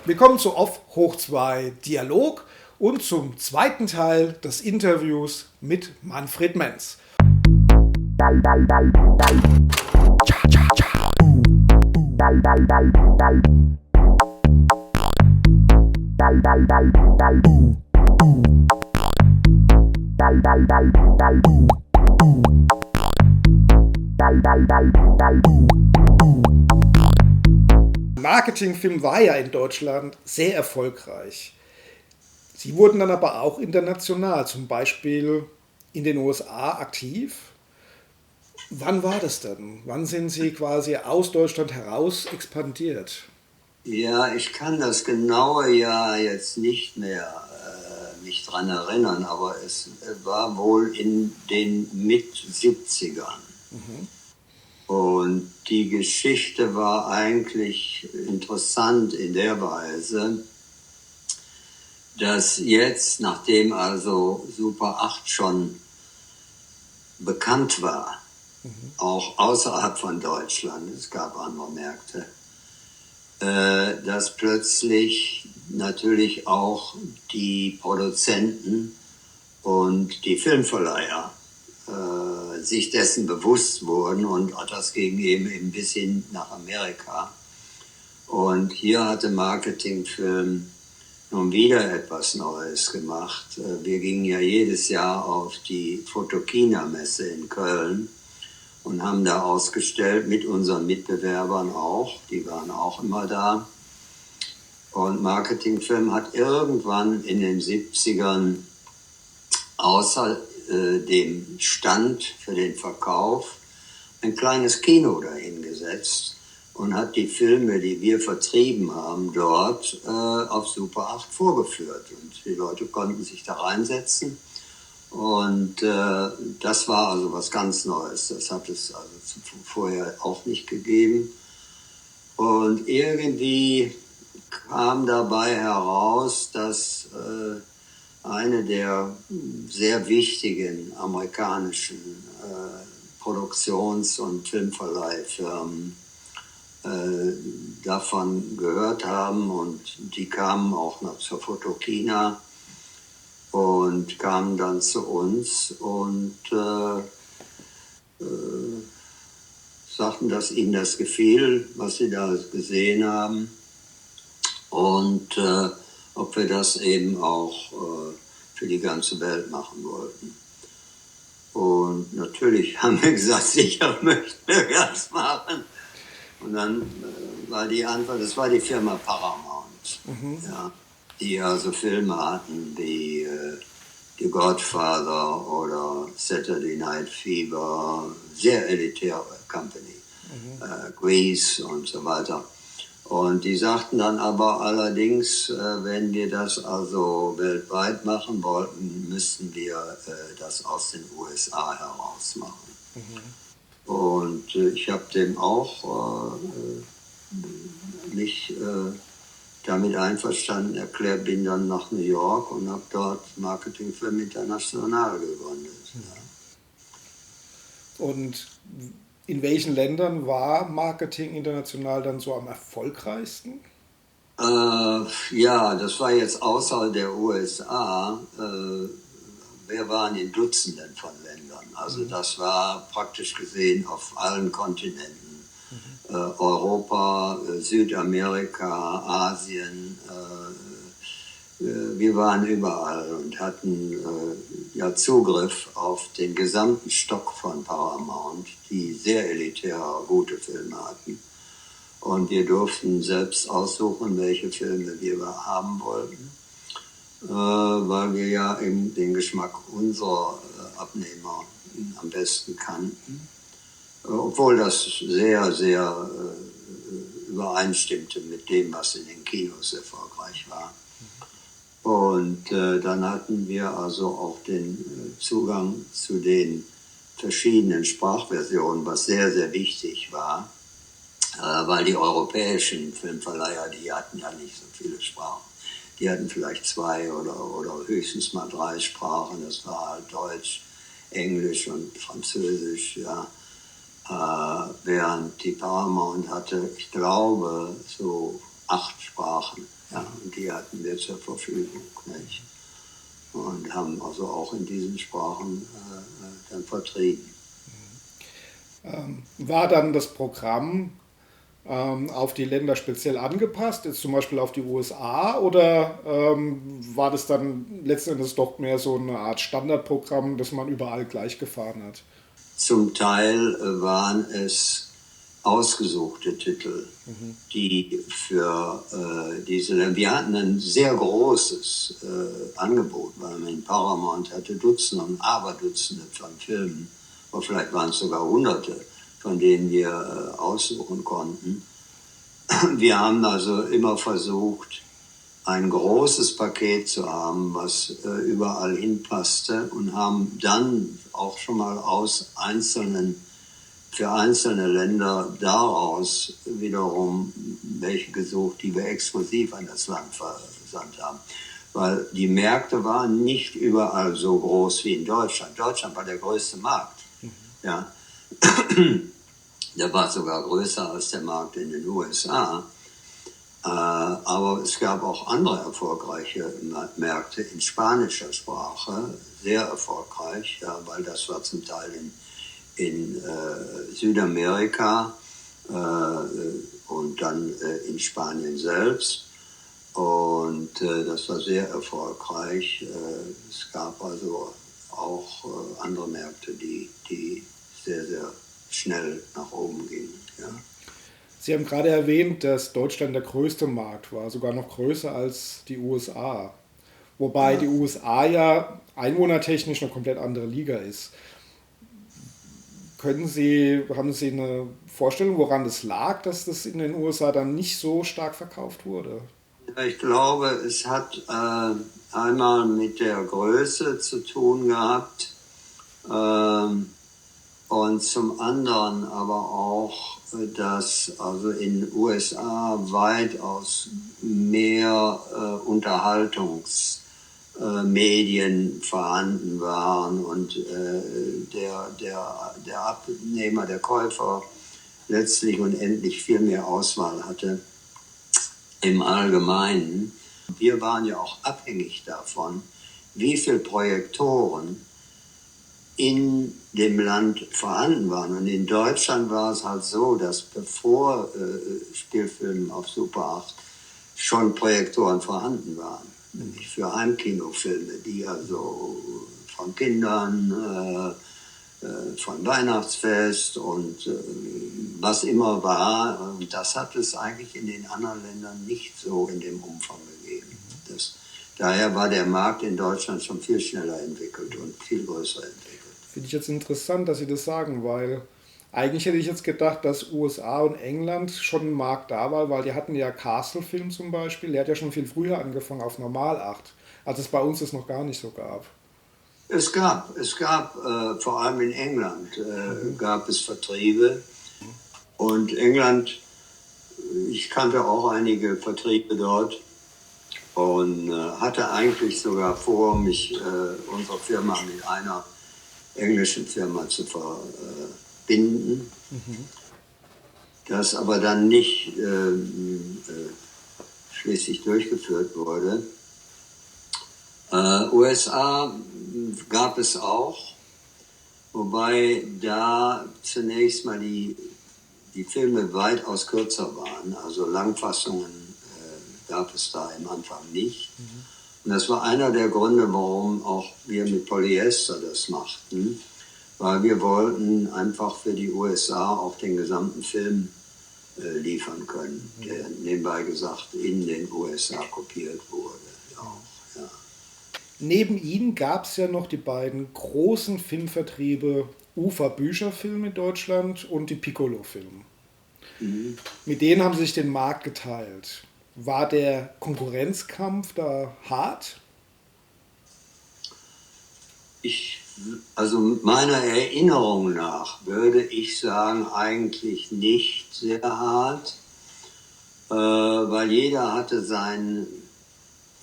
Willkommen zu Off hoch 2 Dialog und zum zweiten Teil des Interviews mit Manfred Menz. Marketingfilm war ja in Deutschland sehr erfolgreich. Sie wurden dann aber auch international, zum Beispiel in den USA aktiv. Wann war das denn? Wann sind Sie quasi aus Deutschland heraus expandiert? Ja, ich kann das genaue Jahr jetzt nicht mehr mich dran erinnern, aber es war wohl in den Mit-70ern. Und die Geschichte war eigentlich interessant in der Weise, dass jetzt, nachdem also Super 8 schon bekannt war, auch außerhalb von Deutschland, es gab andere Märkte, dass plötzlich natürlich auch die Produzenten und die Filmverleiher sich dessen bewusst wurden und das ging eben bis hin nach Amerika. Und hier hatte Marketingfilm nun wieder etwas Neues gemacht. Wir gingen ja jedes Jahr auf die Photokina-Messe in Köln und haben da ausgestellt mit unseren Mitbewerbern auch. Die waren auch immer da. Und Marketingfilm hat irgendwann in den 70ern außer dem Stand für den Verkauf ein kleines Kino dahingesetzt und hat die Filme, die wir vertrieben haben, dort auf Super 8 vorgeführt. Und die Leute konnten sich da reinsetzen. Und das war also was ganz Neues. Das hat es also vorher auch nicht gegeben. Und irgendwie kam dabei heraus, dass eine der sehr wichtigen amerikanischen Produktions- und Filmverleihfirmen davon gehört haben. Und die kamen auch noch zur Photokina und kamen dann zu uns und sagten, dass ihnen das gefiel, was sie da gesehen haben und ob wir das eben auch für die ganze Welt machen wollten. Und natürlich haben wir gesagt, sicher möchten wir das machen. Und dann war die Antwort, das war die Firma Paramount, ja, die also Filme hatten wie The Godfather oder Saturday Night Fever, sehr elitäre Company, Grease und so weiter. Und die sagten dann aber allerdings, wenn wir das also weltweit machen wollten, müssten wir das aus den USA heraus machen. Und ich habe dem auch mich damit einverstanden erklärt, bin dann nach New York und habe dort Marketingfilm International gegründet. Ja. Und in welchen Ländern war Marketing International dann so am erfolgreichsten? Ja, das war jetzt außerhalb der USA. Wir waren in Dutzenden von Ländern. Also das war praktisch gesehen auf allen Kontinenten. Europa, Südamerika, Asien. Wir waren überall und hatten ja Zugriff auf den gesamten Stock von Paramount, die sehr elitär gute Filme hatten. Und wir durften selbst aussuchen, welche Filme wir haben wollten, weil wir ja eben den Geschmack unserer Abnehmer am besten kannten. Obwohl das sehr, sehr übereinstimmte mit dem, was in den Kinos erfolgreich war. Und dann hatten wir also auch den Zugang zu den verschiedenen Sprachversionen, was sehr, sehr wichtig war, weil die europäischen Filmverleiher, die hatten ja nicht so viele Sprachen. Die hatten vielleicht 2 oder höchstens mal 3 Sprachen. Das war halt Deutsch, Englisch und Französisch, ja. Während die Paramount hatte, ich glaube, so 8 Sprachen. Ja, und die hatten wir zur Verfügung. Nicht? Und haben also auch in diesen Sprachen dann vertrieben. War dann das Programm auf die Länder speziell angepasst, jetzt zum Beispiel auf die USA, oder war das dann letzten Endes doch mehr so eine Art Standardprogramm, das man überall gleich gefahren hat? Zum Teil waren es ausgesuchte Titel, die für diese Länder, wir hatten ein sehr großes Angebot, weil man in Paramount hatte Dutzende und Aberdutzende von Filmen, oder vielleicht waren es sogar Hunderte, von denen wir aussuchen konnten. Wir haben also immer versucht, ein großes Paket zu haben, was überall hinpasste, und haben dann auch schon mal für einzelne Länder daraus wiederum welche gesucht, die wir exklusiv an das Land versandt haben. Weil die Märkte waren nicht überall so groß wie in Deutschland. Deutschland war der größte Markt. Ja. Der war sogar größer als der Markt in den USA. Aber es gab auch andere erfolgreiche Märkte in spanischer Sprache, sehr erfolgreich, ja, weil das war zum Teil in Südamerika und dann in Spanien selbst. Und das war sehr erfolgreich. Es gab also auch andere Märkte, die sehr, sehr schnell nach oben gingen. Ja. Sie haben gerade erwähnt, dass Deutschland der größte Markt war, sogar noch größer als die USA. Wobei die USA ja einwohnertechnisch eine komplett andere Liga ist. Haben Sie eine Vorstellung, woran das lag, dass das in den USA dann nicht so stark verkauft wurde? Ich glaube, es hat einmal mit der Größe zu tun gehabt und zum anderen aber auch, dass also in den USA weitaus mehr Unterhaltungsmedien vorhanden waren und der Abnehmer, der Käufer letztlich und endlich viel mehr Auswahl hatte im Allgemeinen. Wir waren ja auch abhängig davon, wie viele Projektoren in dem Land vorhanden waren. Und in Deutschland war es halt so, dass bevor Spielfilme auf Super 8 schon Projektoren vorhanden waren. Nämlich für Heimkinofilme, die also von Kindern, von Weihnachtsfest und was immer war. Und das hat es eigentlich in den anderen Ländern nicht so in dem Umfang gegeben. Daher war der Markt in Deutschland schon viel schneller entwickelt und viel größer entwickelt. Finde ich jetzt interessant, dass Sie das sagen, weil eigentlich hätte ich jetzt gedacht, dass USA und England schon ein Markt da war, weil die hatten ja Castle-Film zum Beispiel, der hat ja schon viel früher angefangen auf Normal 8, als es bei uns das noch gar nicht so gab. Es gab vor allem in England, gab es Vertriebe. Und England, ich kannte auch einige Vertriebe dort und hatte eigentlich sogar vor, unsere Firma mit einer englischen Firma zu verbinden. Das aber dann nicht schließlich durchgeführt wurde. USA gab es auch, wobei da zunächst mal die Filme weitaus kürzer waren, also Langfassungen gab es da im Anfang nicht. Und das war einer der Gründe, warum auch wir mit Polyester das machten, weil wir wollten einfach für die USA auch den gesamten Film liefern können, der nebenbei gesagt in den USA kopiert wurde. Auch, ja. Neben ihnen gab es ja noch die beiden großen Filmvertriebe UFA Bücherfilm in Deutschland und die Piccolo Film. Mit denen haben sie sich den Markt geteilt. War der Konkurrenzkampf da hart? Also meiner Erinnerung nach würde ich sagen, eigentlich nicht sehr hart, weil jeder hatte seine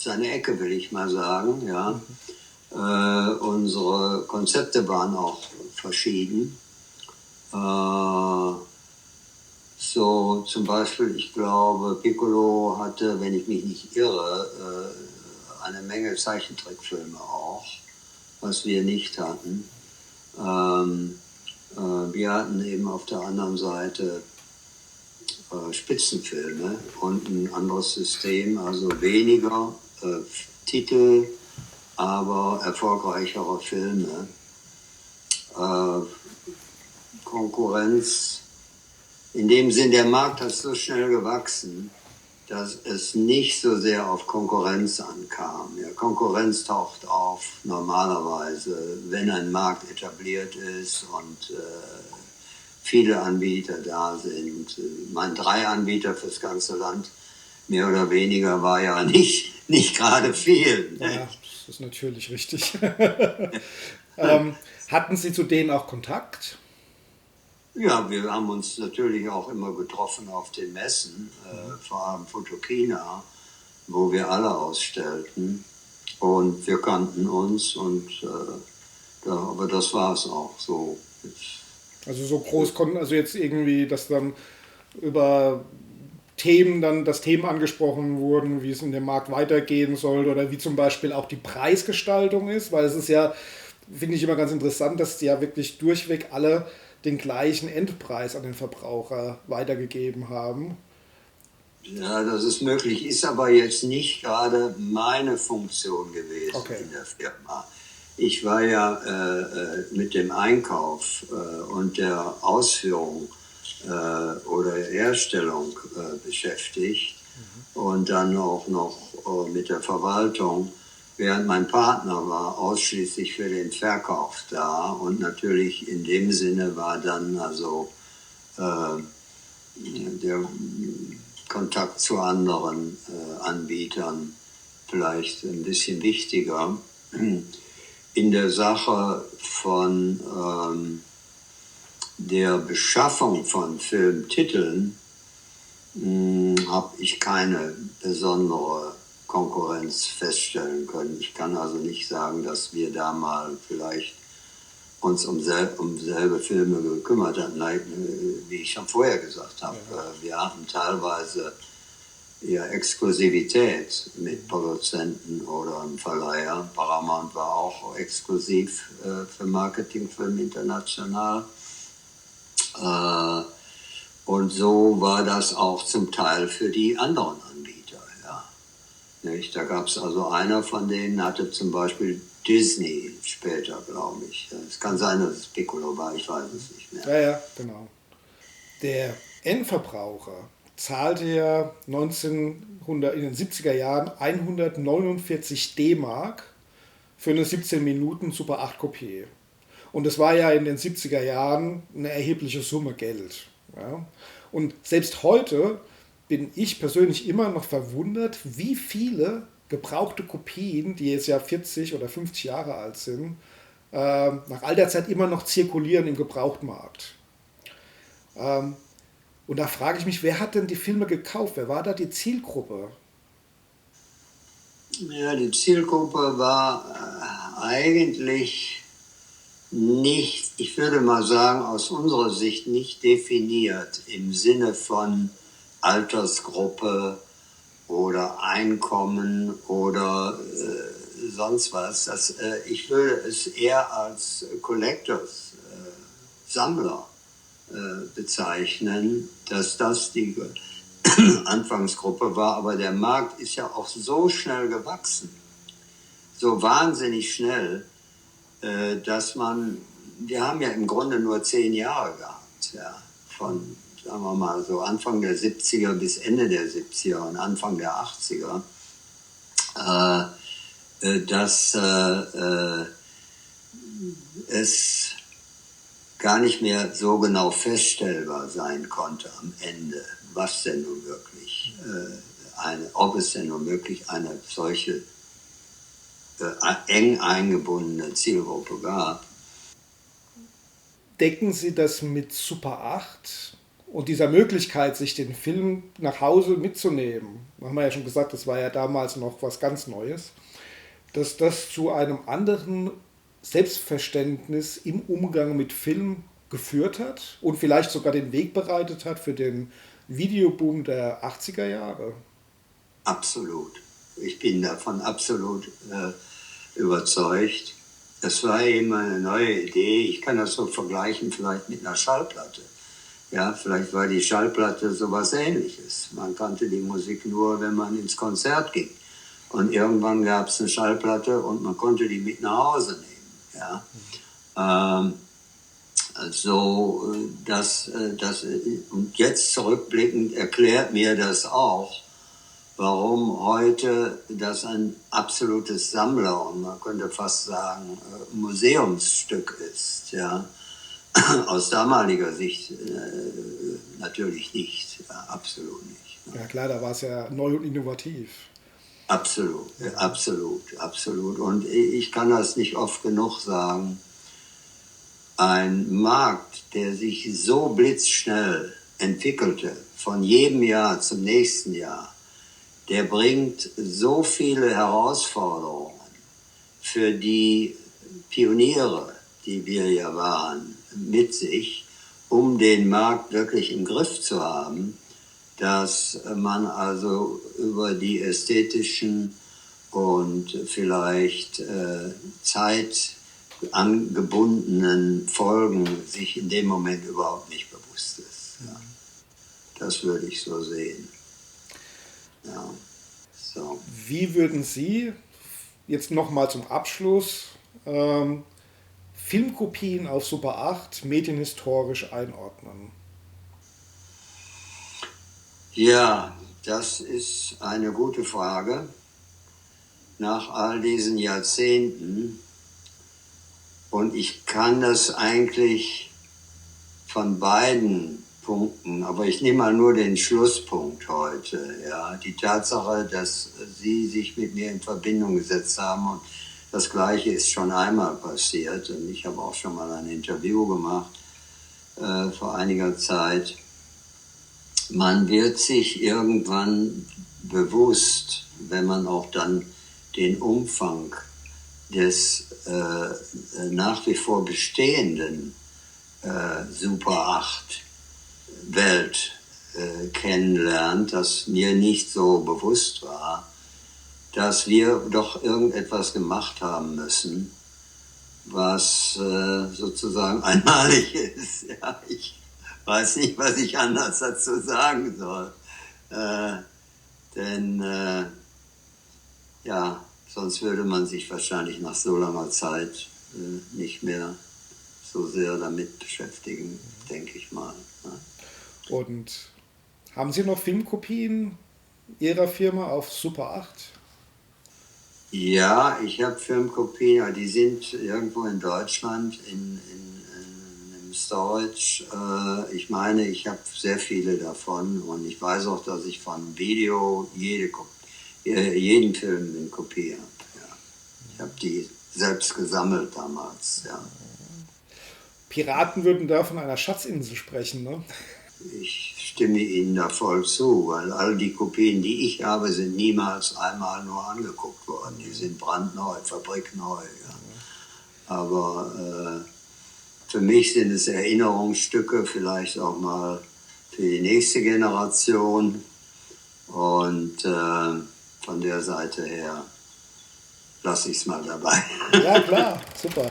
Ecke, will ich mal sagen. Ja. Unsere Konzepte waren auch verschieden. Es So zum Beispiel, ich glaube, Piccolo hatte, wenn ich mich nicht irre, eine Menge Zeichentrickfilme auch, was wir nicht hatten. Wir hatten eben auf der anderen Seite Spitzenfilme und ein anderes System, also weniger Titel, aber erfolgreichere Filme. Konkurrenz, in dem Sinn, der Markt hat so schnell gewachsen, dass es nicht so sehr auf Konkurrenz ankam. Ja, Konkurrenz taucht auf normalerweise, wenn ein Markt etabliert ist und viele Anbieter da sind. Mein 3 Anbieter fürs ganze Land, mehr oder weniger, war ja nicht gerade viel. Ja, das ist natürlich richtig. Hatten Sie zu denen auch Kontakt? Ja, wir haben uns natürlich auch immer getroffen auf den Messen, vor allem Photokina, wo wir alle ausstellten. Und wir kannten uns aber das war es auch so. Also so groß konnten, also jetzt irgendwie, dass dann über Themen dann, dass Themen angesprochen wurden, wie es in dem Markt weitergehen soll oder wie zum Beispiel auch die Preisgestaltung ist, weil es ist ja, finde ich immer ganz interessant, dass die ja wirklich durchweg alle den gleichen Endpreis an den Verbraucher weitergegeben haben. Ja, das ist möglich, ist aber jetzt nicht gerade meine Funktion gewesen Okay. in der Firma. Ich war ja mit dem Einkauf und der Ausführung oder Herstellung beschäftigt und dann auch noch mit der Verwaltung, während mein Partner war ausschließlich für den Verkauf da und natürlich in dem Sinne war dann also der Kontakt zu anderen Anbietern vielleicht ein bisschen wichtiger. In der Sache von der Beschaffung von Filmtiteln habe ich keine besondere Konkurrenz feststellen können. Ich kann also nicht sagen, dass wir da mal vielleicht uns um selbe Filme gekümmert hatten, wie ich schon vorher gesagt habe. Wir hatten teilweise ja Exklusivität mit Produzenten oder einem Verleiher. Paramount war auch exklusiv für Marketingfilm international. Und so war das auch zum Teil für die anderen Anbieter. Ja. Nicht? Da gab es also einer von denen, hatte zum Beispiel Disney später, glaube ich. Es kann sein, dass es Piccolo war, ich weiß es nicht mehr. Ja, ja, genau. Der Endverbraucher zahlte ja 1900, in den 70er Jahren 149 D-Mark für eine 17 Minuten Super 8 Kopie. Und das war ja in den 70er Jahren eine erhebliche Summe Geld. Ja. Und selbst heute bin ich persönlich immer noch verwundert, wie viele gebrauchte Kopien, die jetzt ja 40 oder 50 Jahre alt sind, nach all der Zeit immer noch zirkulieren im Gebrauchtmarkt. Und da frage ich mich, wer hat denn die Filme gekauft? Wer war da die Zielgruppe? Ja, die Zielgruppe war eigentlich nicht, ich würde mal sagen, aus unserer Sicht nicht definiert im Sinne von Altersgruppe oder Einkommen oder sonst was. Ich würde es eher als Collectors, Sammler bezeichnen, dass das die Anfangsgruppe war. Aber der Markt ist ja auch so schnell gewachsen, so wahnsinnig schnell, dass wir haben ja im Grunde nur 10 Jahre gehabt, ja, von, sagen wir mal, so Anfang der 70er bis Ende der 70er und Anfang der 80er, dass es gar nicht mehr so genau feststellbar sein konnte am Ende, was denn nun wirklich, ob es denn nun wirklich eine solche eng eingebundene Zielgruppe gab. Decken Sie das mit Super 8 und dieser Möglichkeit, sich den Film nach Hause mitzunehmen? Haben wir ja schon gesagt, das war ja damals noch was ganz Neues. Dass das zu einem anderen Selbstverständnis im Umgang mit Film geführt hat und vielleicht sogar den Weg bereitet hat für den Videoboom der 80er Jahre? Absolut. Ich bin davon absolut überzeugt. Das war eben eine neue Idee. Ich kann das so vergleichen vielleicht mit einer Schallplatte. Ja, vielleicht war die Schallplatte sowas Ähnliches. Man kannte die Musik nur, wenn man ins Konzert ging. Und irgendwann gab es eine Schallplatte und man konnte die mit nach Hause nehmen. Ja. Und jetzt zurückblickend erklärt mir das auch, warum heute das ein absolutes Sammler- und man könnte fast sagen Museumsstück ist. Ja. Aus damaliger Sicht natürlich nicht, ja, absolut nicht. Ja klar, da war es ja neu und innovativ. Absolut, absolut, absolut. Und ich kann das nicht oft genug sagen. Ein Markt, der sich so blitzschnell entwickelte, von jedem Jahr zum nächsten Jahr, der bringt so viele Herausforderungen für die Pioniere, die wir ja waren, mit sich, um den Markt wirklich im Griff zu haben, dass man also über die ästhetischen und vielleicht zeitangebundenen Folgen sich in dem Moment überhaupt nicht bewusst ist. Ja. Das würde ich so sehen. Ja. So. Wie würden Sie jetzt nochmal zum Abschluss Filmkopien auf Super 8 medienhistorisch einordnen? Ja, das ist eine gute Frage. Nach all diesen Jahrzehnten, und ich kann das eigentlich von beiden Punkten, aber ich nehme mal nur den Schlusspunkt heute, ja, die Tatsache, dass Sie sich mit mir in Verbindung gesetzt haben und das Gleiche ist schon einmal passiert und ich habe auch schon mal ein Interview gemacht vor einiger Zeit. Man wird sich irgendwann bewusst, wenn man auch dann den Umfang des nach wie vor bestehenden Super 8 Welt kennenlernt, das mir nicht so bewusst war, dass wir doch irgendetwas gemacht haben müssen, was sozusagen einmalig ist. Ja, ich weiß nicht, was ich anders dazu sagen soll. Denn ja, sonst würde man sich wahrscheinlich nach so langer Zeit nicht mehr so sehr damit beschäftigen, denke ich mal. Ne? Und haben Sie noch Filmkopien Ihrer Firma auf Super 8? Ja, ich habe Filmkopien, aber die sind irgendwo in Deutschland in einem Storage. Ich meine, ich habe sehr viele davon und ich weiß auch, dass ich von Video jeden Film in Kopie habe. Ja. Ich habe die selbst gesammelt damals. Ja. Piraten würden da von einer Schatzinsel sprechen, ne? Ich stimme Ihnen da voll zu, weil all die Kopien, die ich habe, sind niemals einmal nur angeguckt worden. Die sind brandneu, fabrikneu. Ja. Aber für mich sind es Erinnerungsstücke, vielleicht auch mal für die nächste Generation. Und von der Seite her lasse ich es mal dabei. Ja, klar, super.